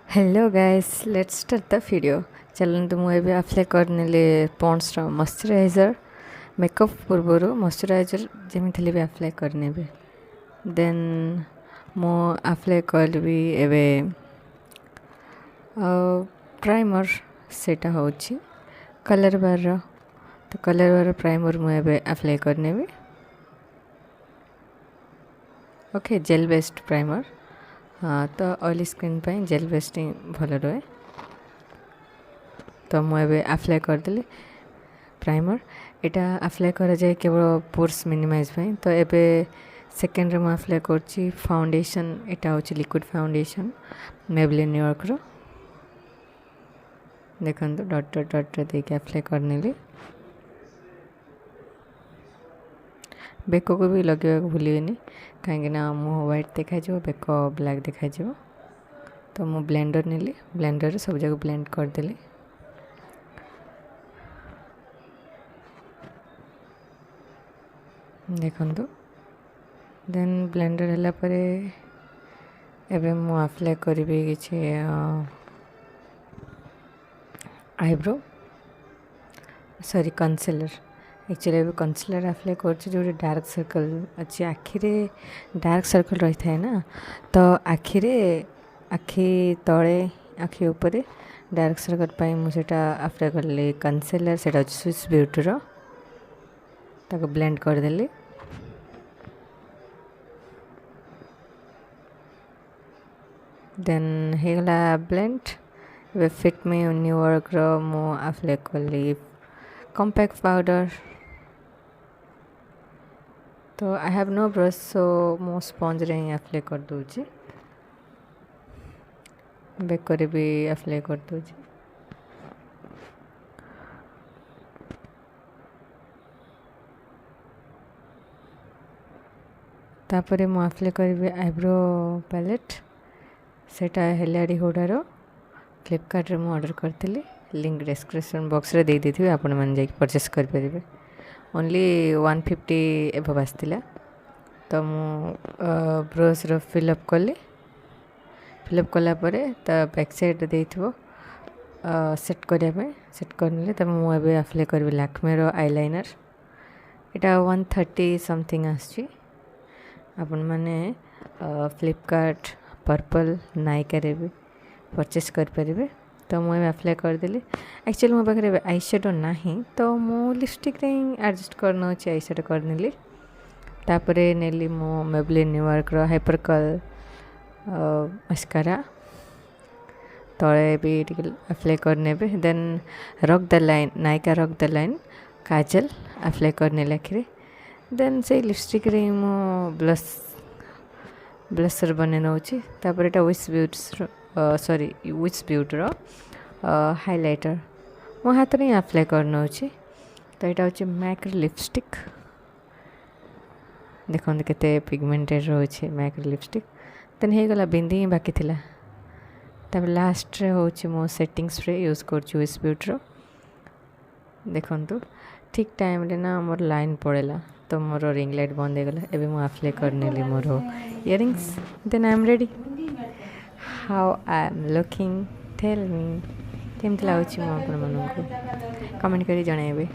Hello guys let's start the video चलते मुझे apply करने पॉन्ड्स मॉइस्चराइजर मेकअप पूर्वर मॉइस्चराइजर जमी भी अप्लाई करने देन मु अप्लाई करी एवे प्राइमर सेटा होची कलर बार तो कलर बार प्राइमर मुझे अप्लाई करने ओके जेल बेस्ड प्राइमर हाँ तो ऑयली स्किन पे जेल बेस्ट भल रहे तो मुझे अप्लाई करदेली प्राइमर यहाँ अप्लाई करा जाए केवल पोर्स मिनिमाइज पे तो एबे सेकेंड रे अप्लाई करची फाउंडेशन यहाँ हूँ लिक्विड फाउंडेशन मेबलिन न्यूयॉर्क रो देखो डॉट डॉट डॉट देके अप्लाई करनेली बेक को भी लगे भूलिए कहीं मुँह व्हाइट देखा बेक ब्लैक देखा तो मु ब्लेंडर नेली ब्लेंडर सब जगह ब्लेंड करदेली देखंतु देन ब्लेंडर हला परे एबे मु अप्लाई करिबे किछि आईब्रो सॉरी कंसीलर एक्चुअली अभी कंसीलर अप्लाई कर जो डार्क सर्कल अच्छी आखिरे डार्क सर्कल रही था ना तो आखिरे आखि तले आखि ऊपर डार्क सर्कल पाई मुझे अप्लाई कली कंसीलर से स्विस ब्यूटीर ताको ब्लेंड करदेली देन हेगला ब्लेंड वे फिट मी न्यूयॉर्क रो मु अप्लाई कली कॉम्पैक्ट पाउडर तो I have no brush so मो स्पंज रे ही अप्लाई कर दूची बेक करे भी अप्लाई कर दूची तापरे मु अप्लाई करी आईब्रो पैलेट सेटा हेलाडी हुडार फ्लिपकार्ट रे मु ऑर्डर करथिली लिंक डिस्क्रिप्शन बॉक्स रे दे देथिबे आपण मन जाई परचेस कर परिबे ओनली 150 एबव आसला तो मु ब्रश रो फिलअप कली फिलअप कला परे तो बैक साइड देथिबो सेट करिया सेट करने तो मु एबे अप्लाई करबी लैक्मे रो आईलाइनर एटा 130 समथिंग आछि आपण माने फ्लिपकार्ट पर्पल नायका रे भी परचेस कर परिबे तो मुझे अप्लाई करदेली एक्चुअली मो पाखे आई शेडो ना तो मु लिपस्टिक रे एडजस्ट करना अच्छे आई शेडो करनेली तापरे नेली मो मेबलिन न्यूयॉर्क रो हाइपरकर्ल मस्कारा तले भी अप्लाई करने then rock the line Nykaa rock the line kajal apply करने आखिरे देन से लिपस्टिक रे मो ब्लशर बने नौची तापर एटा सॉरी विच ब्यूटीर हाइलाइटर मो हाथ में अप्लाई करना तो यहाँ हूँ मैक लिपस्टिक देखो केते पिगमेंटेड रोचे मैक लिपस्टिक देन हो गला बिंदी ही बाकी थिला तब लास्ट रे हूँ मो सेटिंग स्प्रे यूज कर विच ब्यूटीर देखु ठीक टाइम रे ना मोर लाइन पड़ेला तो मोर रिंग लाइट बंद हो गला एबे मु अप्लाई करने मोर earrings then I am ready how I am looking tell me केमती लगुच मुझे कमेंट कर जनइबे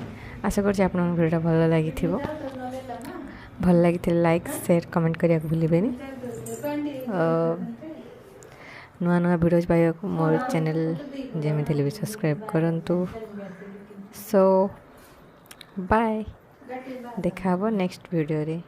आशा कर भिडियो भल लगी भल लगी लाइक शेयर कमेंट करने को भूलें नुआ नुआ भिडियोज पाइबा मोर चैनल जमी भी सब्सक्राइब करूँ सो बाय देखा नेक्स्ट वीडियो रे।